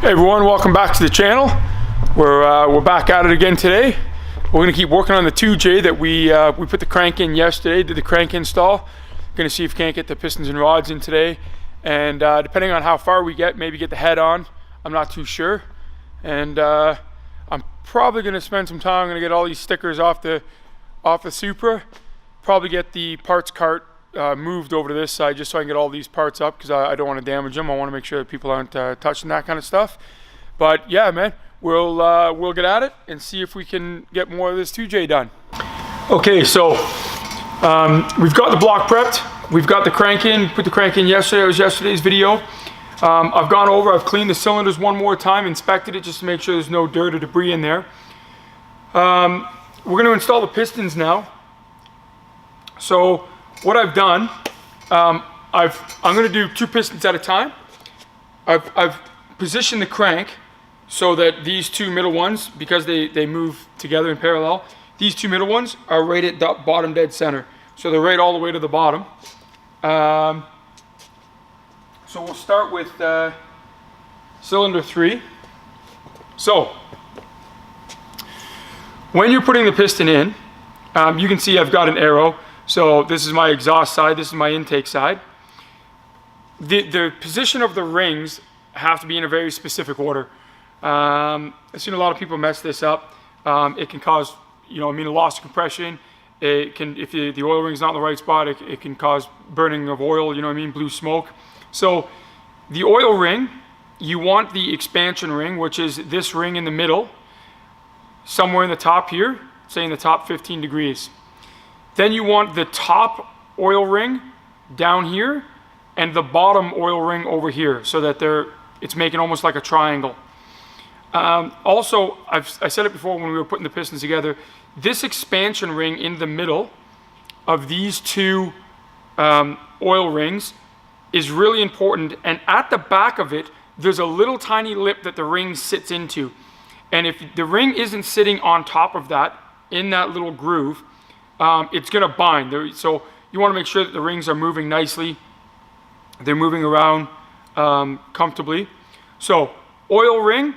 Hey everyone, welcome back to the channel. We're back at it again today. We're gonna keep working on the 2J that we put the crank in yesterday, did the crank install. Gonna see if we can't get the pistons and rods in today. And depending on how far we get, maybe get the head on. I'm not too sure. And I'm probably gonna spend some time, I'm gonna get all these stickers off the Supra. Probably get the parts cart moved over to this side just so I can get all these parts up, because I don't want to damage them. I want to make sure that people aren't touching that kind of stuff. But yeah, man, we'll get at it and see if we can get more of this 2J done. Okay, so we've got the block prepped. We've got the crank in, put the crank in yesterday. It was yesterday's video. I've gone over, I've cleaned the cylinders one more time, inspected it just to make sure there's no dirt or debris in there. We're going to install the pistons now. So what I've done, I'm going to do 2 pistons at a time. I've positioned the crank so that these 2 middle ones, because they move together in parallel, these 2 middle ones are right at the bottom dead center. So they're right all the way to the bottom. So we'll start with cylinder 3. So when you're putting the piston in, you can see I've got an arrow. So this is my exhaust side, this is my intake side. The position of the rings have to be in a very specific order. I've seen a lot of people mess this up. It can cause, a loss of compression. It can, if the oil ring's not in the right spot, it can cause burning of oil, blue smoke. So the oil ring, you want the expansion ring, which is this ring in the middle, somewhere in the top here, say in the top 15 degrees. Then you want the top oil ring down here and the bottom oil ring over here, so that it's making almost like a triangle. Also, I said it before when we were putting the pistons together, this expansion ring in the middle of these 2 oil rings is really important. And at the back of it, there's a little tiny lip that the ring sits into. And if the ring isn't sitting on top of that, in that little groove, it's going to bind. So you want to make sure that the rings are moving nicely. They're moving around comfortably. So oil ring,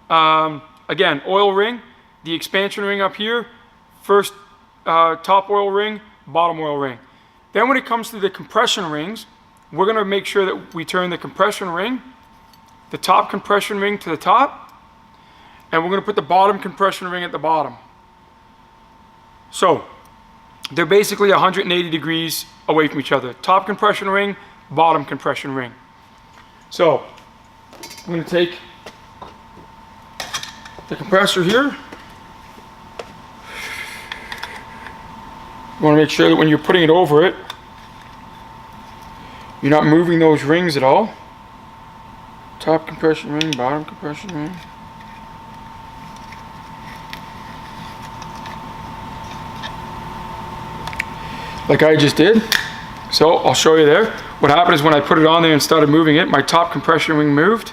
again, oil ring, the expansion ring up here, first top oil ring, bottom oil ring. Then when it comes to the compression rings, we're going to make sure that we turn the compression ring, the top compression ring to the top, and we're going to put the bottom compression ring at the bottom. So they're basically 180 degrees away from each other. Top compression ring, bottom compression ring. So I'm going to take the compressor here. You want to make sure that when you're putting it over it, you're not moving those rings at all. Top compression ring, bottom compression ring. Like I just did. So I'll show you there. What happened is when I put it on there and started moving it, my top compression ring moved.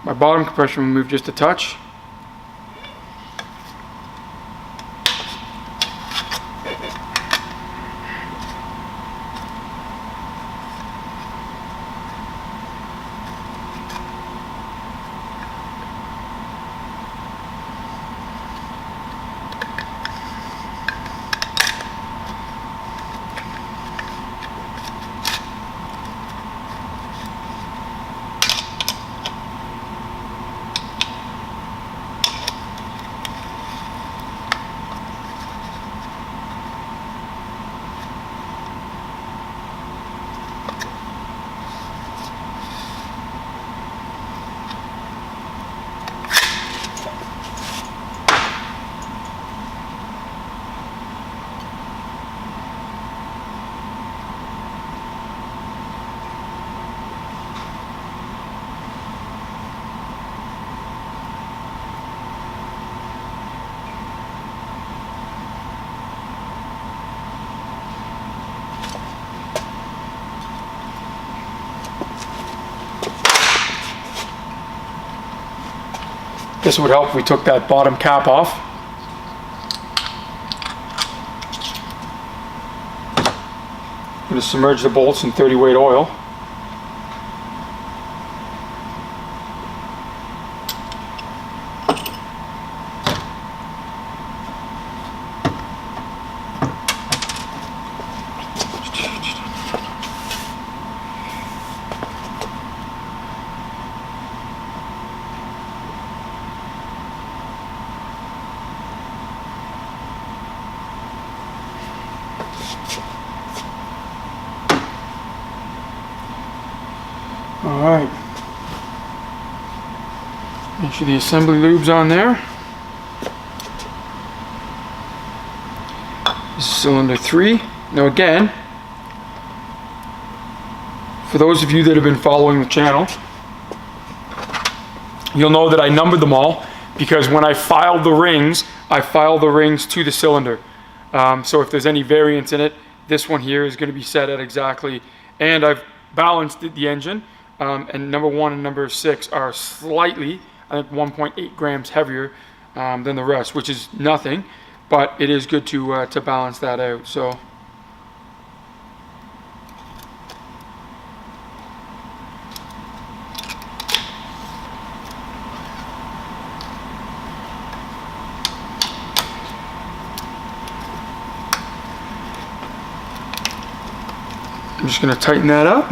My bottom compression ring moved just a touch. This would help if we took that bottom cap off. I'm going to submerge the bolts in 30 weight oil. All right. Make sure the assembly lube's on there. This is cylinder 3. Now again, for those of you that have been following the channel, you'll know that I numbered them all because when I filed the rings, I filed the rings to the cylinder. So if there's any variance in it, this one here is going to be set at exactly, and I've balanced the engine, and number 1 and number 6 are slightly, I think 1.8 grams heavier than the rest, which is nothing, but it is good to balance that out. So I'm just going to tighten that up.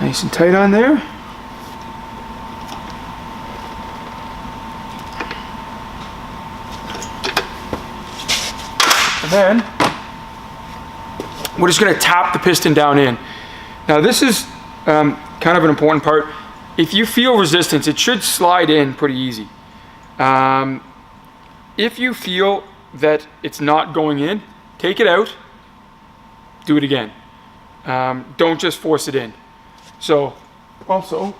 Nice and tight on there. And then we're just going to tap the piston down in. Now this is kind of an important part. If you feel resistance, it should slide in pretty easy. If you feel that it's not going in, take it out, do it again. Don't just force it in. So, also,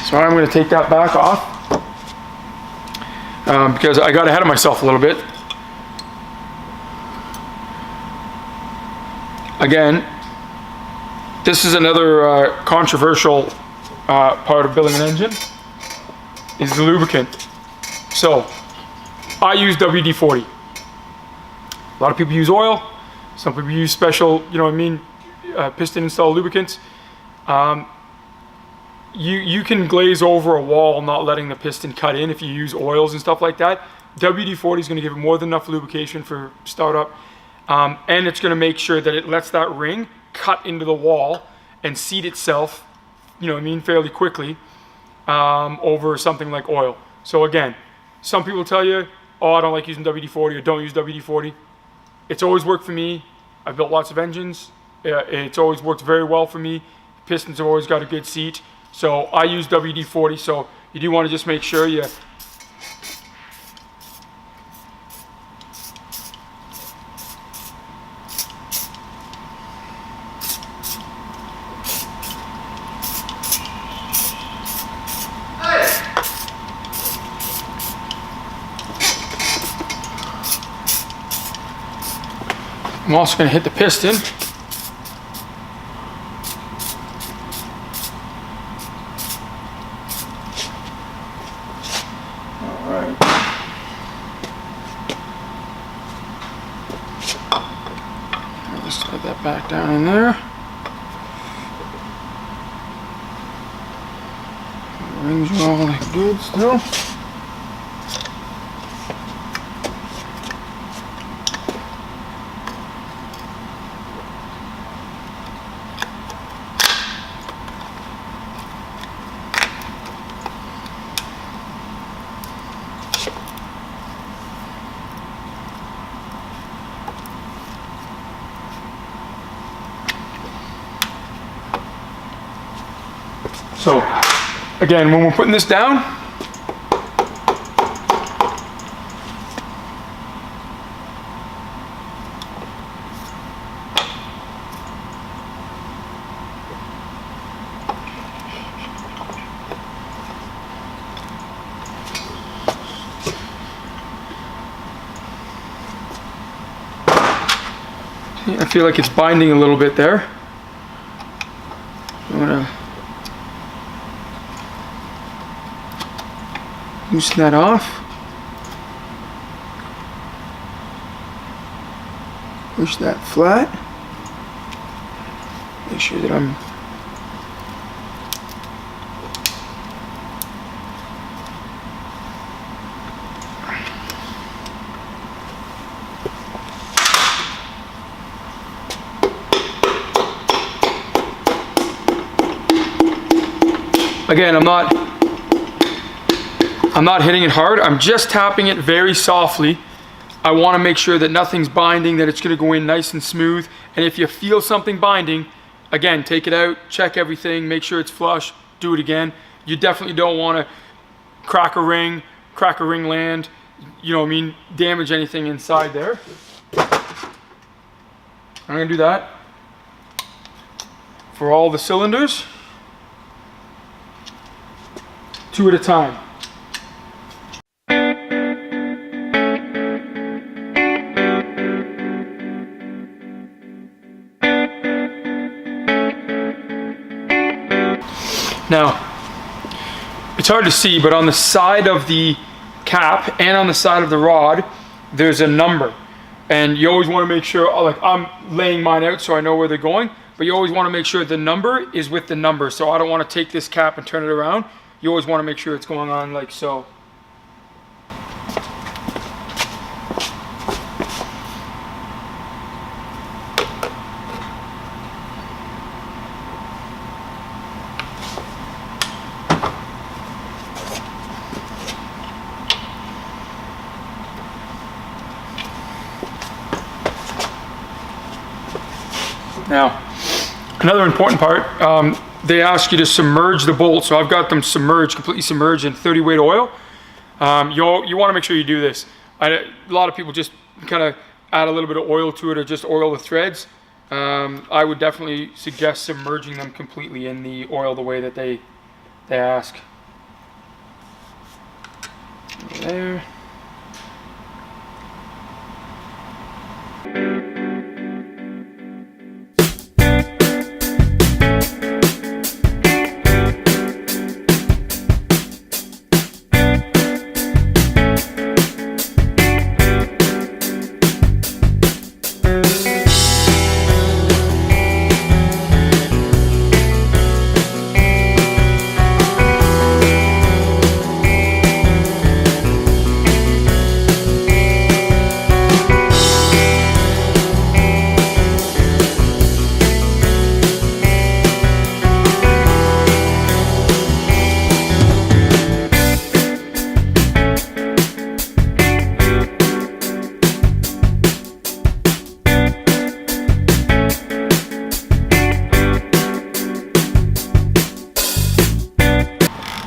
so I'm going to take that back off because I got ahead of myself a little bit. Again, this is another controversial part of building an engine, is the lubricant. So, I use WD-40. A lot of people use oil. Some people use special, you know what I mean, piston install lubricants. You can glaze over a wall not letting the piston cut in if you use oils and stuff like that. WD-40 is going to give it more than enough lubrication for startup. And it's going to make sure that it lets that ring cut into the wall and seat itself, you know what I mean, fairly quickly over something like oil. So again, some people tell you, oh, I don't like using WD-40 or don't use WD-40. It's always worked for me. I've built lots of engines. It's always worked very well for me. Pistons have always got a good seat. So I use WD-40. So you do want to just make sure you I'm also going to hit the piston. All right. Let's put that back down in there. The rings are all good still. So, again, when we're putting this down, I feel like it's binding a little bit there. I'm gonna loosen that off. Push that flat. Make sure that I'm Again, I'm not hitting it hard. I'm just tapping it very softly. I want to make sure that nothing's binding, that it's going to go in nice and smooth. And if you feel something binding, again, take it out, check everything, make sure it's flush, do it again. You definitely don't want to crack a ring land, you know what I mean, damage anything inside there. I'm going to do that for all the cylinders, 2 at a time. Now, it's hard to see, but on the side of the cap and on the side of the rod, there's a number. And you always want to make sure, like I'm laying mine out so I know where they're going, but you always want to make sure the number is with the number. So I don't want to take this cap and turn it around. You always want to make sure it's going on like so. Now, another important part, they ask you to submerge the bolt. So I've got them submerged, completely submerged in 30 weight oil. You want to make sure you do this. A lot of people just kind of add a little bit of oil to it or just oil the threads. I would definitely suggest submerging them completely in the oil the way that they ask. There.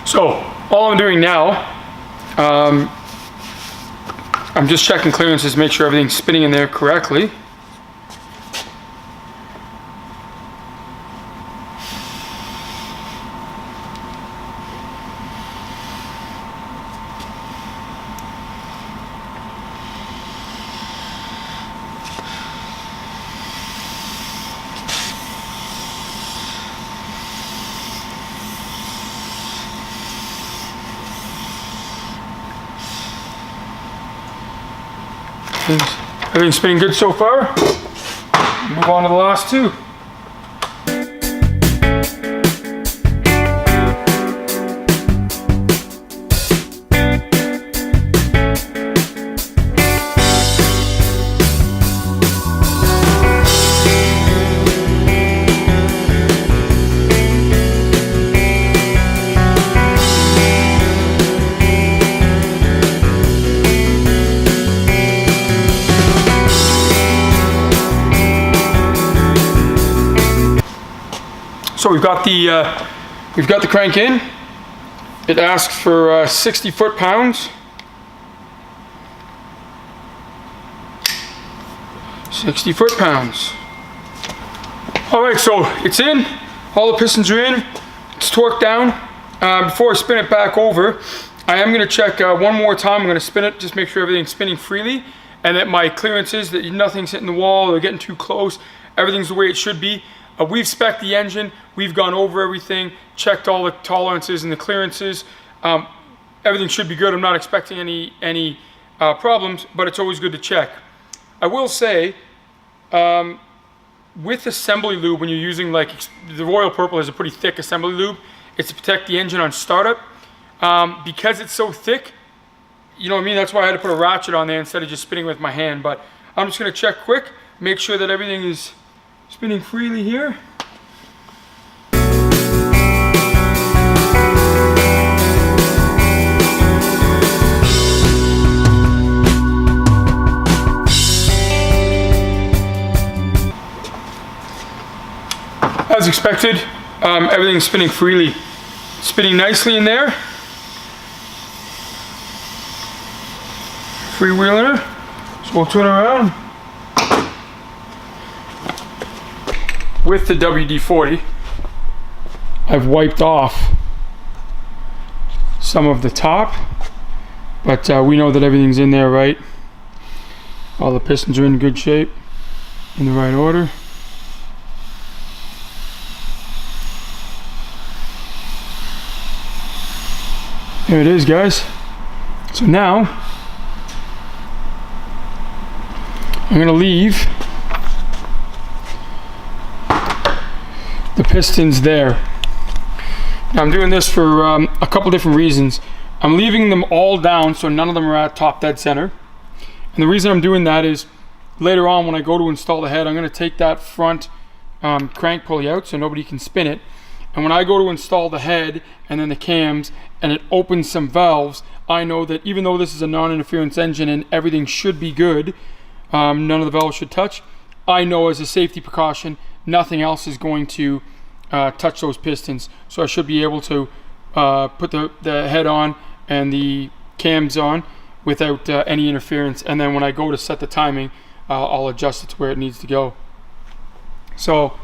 So all I'm doing now, I'm just checking clearances to make sure everything's spinning in there correctly. Everything's spinning good so far. Move on to the last two. So we've got the crank in. It asks for 60 foot-pounds. 60 foot-pounds. All right, so it's in. All the pistons are in. It's torqued down. Before I spin it back over, I am going to check one more time. I'm going to spin it, just make sure everything's spinning freely, and that my clearances, that nothing's hitting the wall or getting too close. Everything's the way it should be. We've spec'd the engine, we've gone over everything, checked all the tolerances and the clearances. Everything should be good. I'm not expecting any problems, but it's always good to check. I will say, with assembly lube, when you're using, like, the Royal Purple is a pretty thick assembly lube, it's to protect the engine on startup. Because it's so thick, you know what I mean? That's why I had to put a ratchet on there instead of just spinning with my hand. But I'm just going to check quick, make sure that everything is spinning freely here. expected, everything's spinning freely. Spinning nicely in there. Freewheeler. So we'll turn around. With the WD-40, I've wiped off some of the top, but we know that everything's in there right. All the pistons are in good shape, in the right order. There it is, guys. So now I'm going to leave the pistons there. Now I'm doing this for a couple different reasons. I'm leaving them all down so none of them are at top dead center. And the reason I'm doing that is later on when I go to install the head, I'm going to take that front crank pulley out so nobody can spin it. And when I go to install the head and then the cams and it opens some valves, I know that even though this is a non-interference engine and everything should be good, none of the valves should touch, I know as a safety precaution nothing else is going to touch those pistons. So I should be able to put the head on and the cams on without any interference, and then when I go to set the timing, I'll adjust it to where it needs to go. So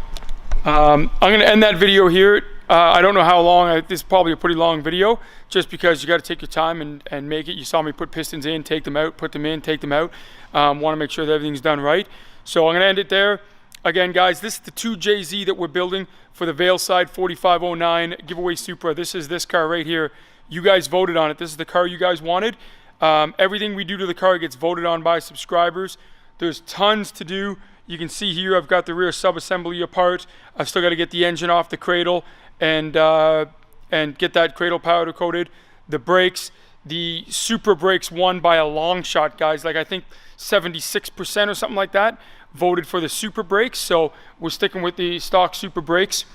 I'm going to end that video here. I don't know how long, this is probably a pretty long video, just because you got to take your time and make it. You saw me put pistons in, take them out, put them in, take them out. Want to make sure that everything's done right. So I'm going to end it there. Again, guys, this is the 2JZ that we're building for the Veilside 4509 giveaway Supra. This is this car right here. You guys voted on it. This is the car you guys wanted. Everything we do to the car gets voted on by subscribers. There's tons to do. You can see here I've got the rear sub-assembly apart. I've still got to get the engine off the cradle and get that cradle powder coated. The brakes, the Supra brakes won by a long shot, guys. Like I think 76% or something like that voted for the Supra brakes. So we're sticking with the stock Supra brakes.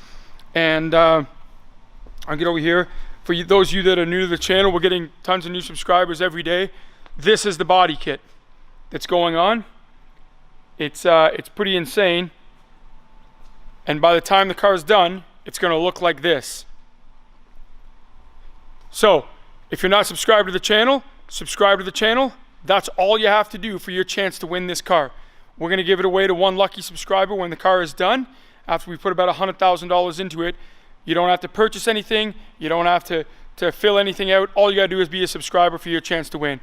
And I'll get over here. For those of you that are new to the channel, we're getting tons of new subscribers every day. This is the body kit that's going on. It's pretty insane. And by the time the car is done, it's going to look like this. So, if you're not subscribed to the channel, subscribe to the channel. That's all you have to do for your chance to win this car. We're going to give it away to one lucky subscriber when the car is done. After we put about $100,000 into it, you don't have to purchase anything. You don't have to fill anything out. All you got to do is be a subscriber for your chance to win.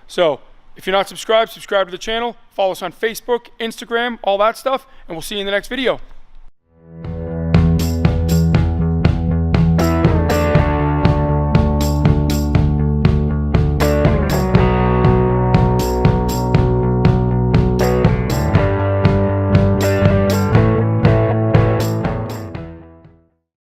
So, if you're not subscribed, subscribe to the channel. Follow us on Facebook, Instagram, all that stuff. And we'll see you in the next video.